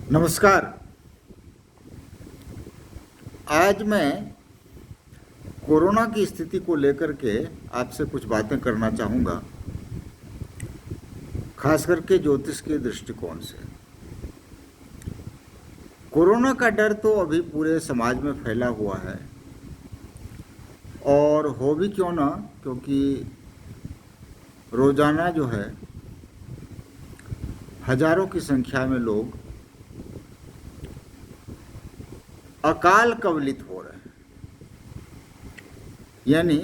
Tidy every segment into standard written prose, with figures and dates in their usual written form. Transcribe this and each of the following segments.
नमस्कार। आज मैं कोरोना की स्थिति को लेकर के आपसे कुछ बातें करना चाहूँगा, खास करके ज्योतिष के दृष्टिकोण से। कोरोना का डर तो अभी पूरे समाज में फैला हुआ है, और हो भी क्यों ना, क्योंकि रोज़ाना जो है हजारों की संख्या में लोग अकाल कवलित हो रहे हैं, यानी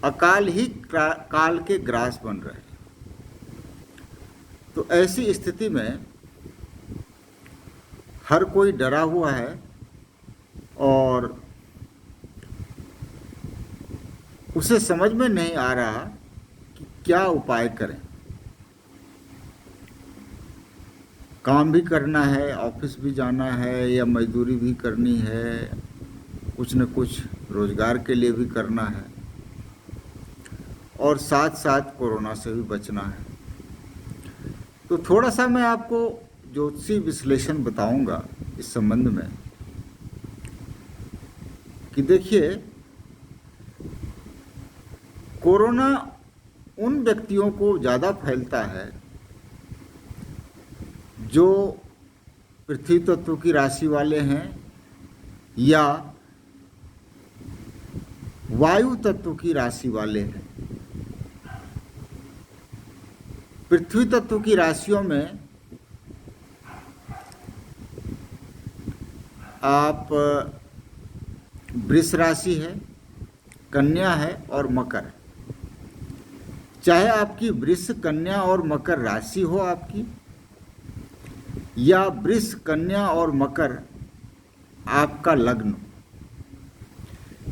अकाल ही काल के ग्रास बन रहे हैं। तो ऐसी स्थिति में हर कोई डरा हुआ है और उसे समझ में नहीं आ रहा कि क्या उपाय करें। काम भी करना है, ऑफिस भी जाना है, या मजदूरी भी करनी है, कुछ न कुछ रोजगार के लिए भी करना है, और साथ साथ कोरोना से भी बचना है। तो थोड़ा सा मैं आपको ज्योतिषी विश्लेषण बताऊंगा इस संबंध में कि देखिए, कोरोना उन व्यक्तियों को ज़्यादा फैलता है जो पृथ्वी तत्व की राशि वाले हैं या वायु तत्व की राशि वाले हैं। पृथ्वी तत्व की राशियों में आप वृष राशि है, कन्या है और मकर। चाहे आपकी वृष, कन्या और मकर राशि हो आपकी, या वृष, कन्या और मकर आपका लग्न,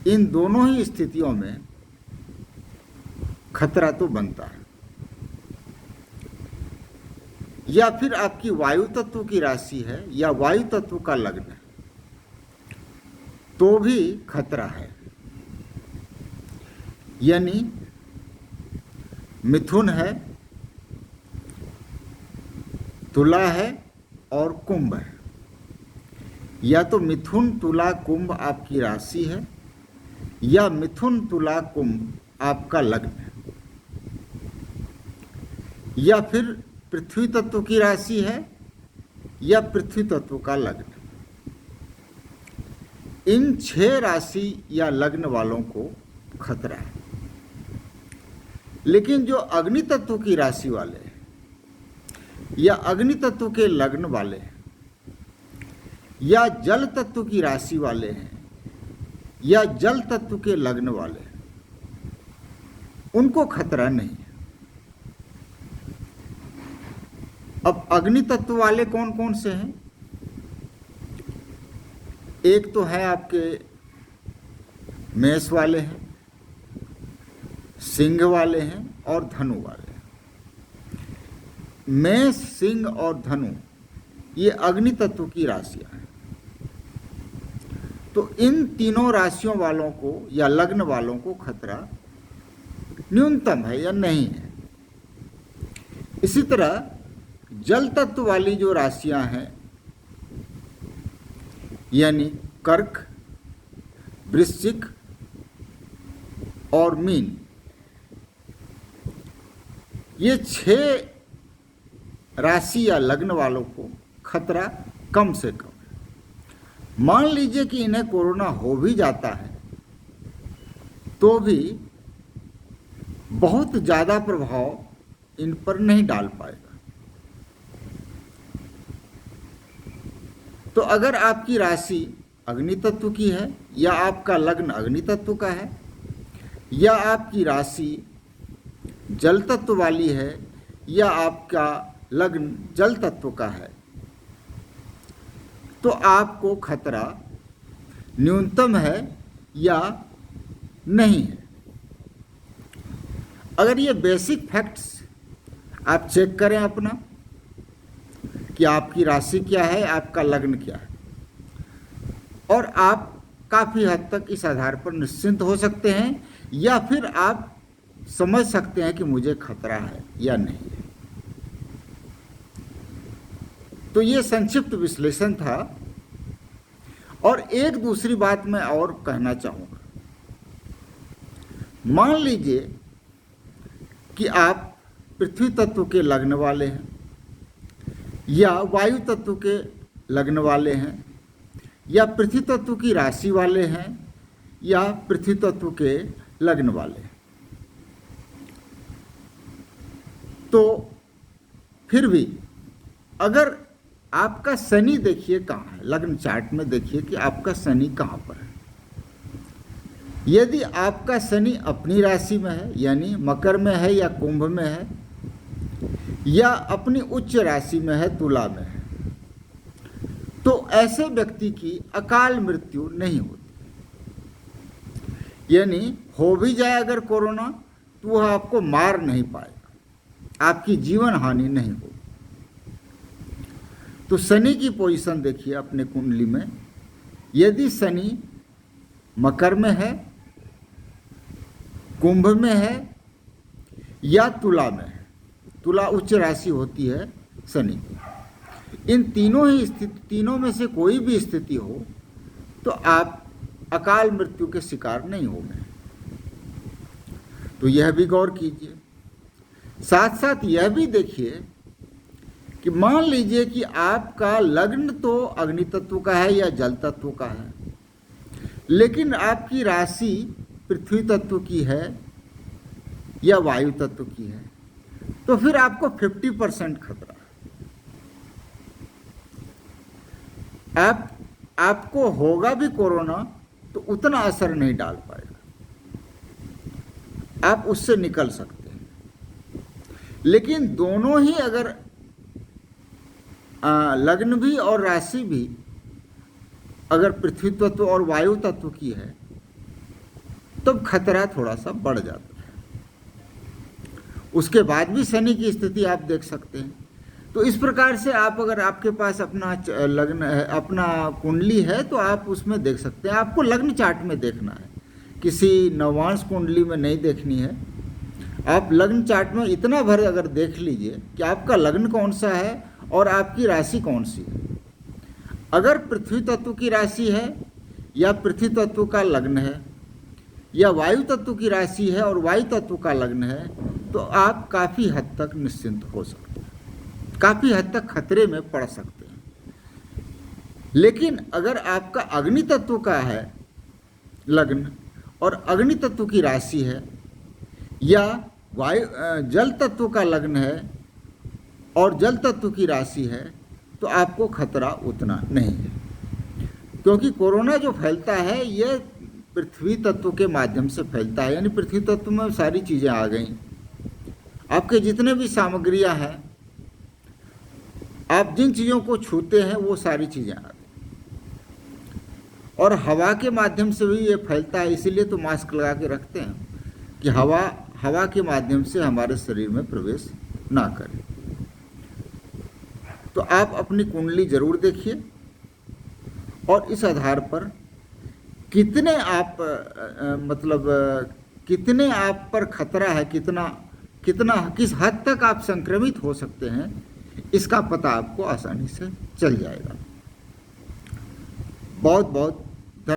इन दोनों ही स्थितियों में खतरा तो बनता है। या फिर आपकी वायु तत्व की राशि है या वायु तत्व का लग्न है, तो भी खतरा है। यानी मिथुन है, तुला है और कुंभ है। या तो मिथुन, तुला, कुंभ आपकी राशि है, या मिथुन, तुला, कुंभ आपका लग्न है, या फिर पृथ्वी तत्व की राशि है या पृथ्वी तत्व का लग्न। इन 6 राशि या लग्न वालों को खतरा है। लेकिन जो अग्नि तत्व की राशि वाले हैं या अग्नि तत्व के लग्न वाले हैं या जल तत्व की राशि वाले हैं या जल तत्व के लग्न वाले हैं, उनको खतरा नहीं है। अब अग्नि तत्व वाले कौन कौन से हैं? एक तो है आपके मेष वाले हैं, सिंह वाले हैं और धनु वाले हैं। मेष, सिंह और धनु ये अग्नि तत्व की राशियां हैं। तो इन तीनों राशियों वालों को या लग्न वालों को खतरा न्यूनतम है या नहीं है। इसी तरह जल तत्व वाली जो राशियां हैं, यानी कर्क, वृश्चिक और मीन, ये 6 राशि या लग्न वालों को खतरा कम से कम है। मान लीजिए कि इन्हें कोरोना हो भी जाता है तो भी बहुत ज़्यादा प्रभाव इन पर नहीं डाल पाएगा। तो अगर आपकी राशि अग्नि तत्व की है या आपका लग्न अग्नि तत्व का है या आपकी राशि जल तत्व वाली है या आपका लग्न जल तत्व का है, तो आपको खतरा न्यूनतम है या नहीं है। अगर ये बेसिक फैक्ट्स आप चेक करें अपना कि आपकी राशि क्या है, आपका लग्न क्या है, और आप काफ़ी हद तक इस आधार पर निश्चिंत हो सकते हैं, या फिर आप समझ सकते हैं कि मुझे खतरा है या नहीं है। तो ये संक्षिप्त विश्लेषण था। और एक दूसरी बात मैं और कहना चाहूँगा। मान लीजिए कि आप पृथ्वी तत्व के लग्न वाले हैं या वायु तत्व के लग्न वाले हैं या पृथ्वी तत्व की राशि वाले हैं या पृथ्वी तत्व के लग्न वाले हैं, तो फिर भी अगर आपका शनि देखिए कहाँ है, लग्न चार्ट में देखिए कि आपका शनि कहाँ पर है। यदि आपका शनि अपनी राशि में है यानी मकर में है या कुंभ में है या अपनी उच्च राशि में है तुला में है, तो ऐसे व्यक्ति की अकाल मृत्यु नहीं होती। यानी हो भी जाए अगर कोरोना तो वह आपको मार नहीं पाएगा, आपकी जीवन हानि नहीं होगी। तो शनि की पोजीशन देखिए अपने कुंडली में। यदि शनि मकर में है, कुंभ में है या तुला में है, तुला उच्च राशि होती है शनि की, इन तीनों में से कोई भी स्थिति हो तो आप अकाल मृत्यु के शिकार नहीं होंगे। तो यह भी गौर कीजिए। साथ साथ यह भी देखिए कि मान लीजिए कि आपका लग्न तो अग्नि तत्व का है या जल तत्व का है, लेकिन आपकी राशि पृथ्वी तत्व की है या वायु तत्व की है, तो फिर आपको 50% खतरा है। आपको होगा भी कोरोना तो उतना असर नहीं डाल पाएगा, आप उससे निकल सकते हैं। लेकिन दोनों ही अगर लग्न भी और राशि भी अगर पृथ्वी तत्व और वायु तत्व की है तब खतरा थोड़ा सा बढ़ जाता है। उसके बाद भी शनि की स्थिति आप देख सकते हैं। तो इस प्रकार से आप अगर आपके पास अपना लग्न है, अपना कुंडली है, तो आप उसमें देख सकते हैं। आपको लग्न चार्ट में देखना है, किसी नवांश कुंडली में नहीं देखनी है। आप लग्न चार्ट में इतना भर अगर देख लीजिए कि आपका लग्न कौन सा है और आपकी राशि कौन सी है। अगर पृथ्वी तत्व की राशि है या पृथ्वी तत्व का लग्न है या वायु तत्व की राशि है और वायु तत्व का लग्न है, तो आप काफ़ी हद तक निश्चिंत हो सकते हैं, काफ़ी हद तक खतरे में पड़ सकते हैं। लेकिन अगर आपका अग्नि तत्व का है लग्न और अग्नि तत्व की राशि है या वायु जल तत्व का लग्न है और जल तत्व की राशि है, तो आपको खतरा उतना नहीं है। क्योंकि कोरोना जो फैलता है यह पृथ्वी तत्व के माध्यम से फैलता है। यानी पृथ्वी तत्व में सारी चीज़ें आ गई, आपके जितने भी सामग्रियां हैं, आप जिन चीज़ों को छूते हैं वो सारी चीज़ें आ गई। और हवा के माध्यम से भी ये फैलता है, इसीलिए तो मास्क लगा के रखते हैं कि हवा के माध्यम से हमारे शरीर में प्रवेश ना करे। तो आप अपनी कुंडली जरूर देखिए और इस आधार पर कितने आप कितने आप पर खतरा है, किस हद तक आप संक्रमित हो सकते हैं, इसका पता आपको आसानी से चल जाएगा। बहुत बहुत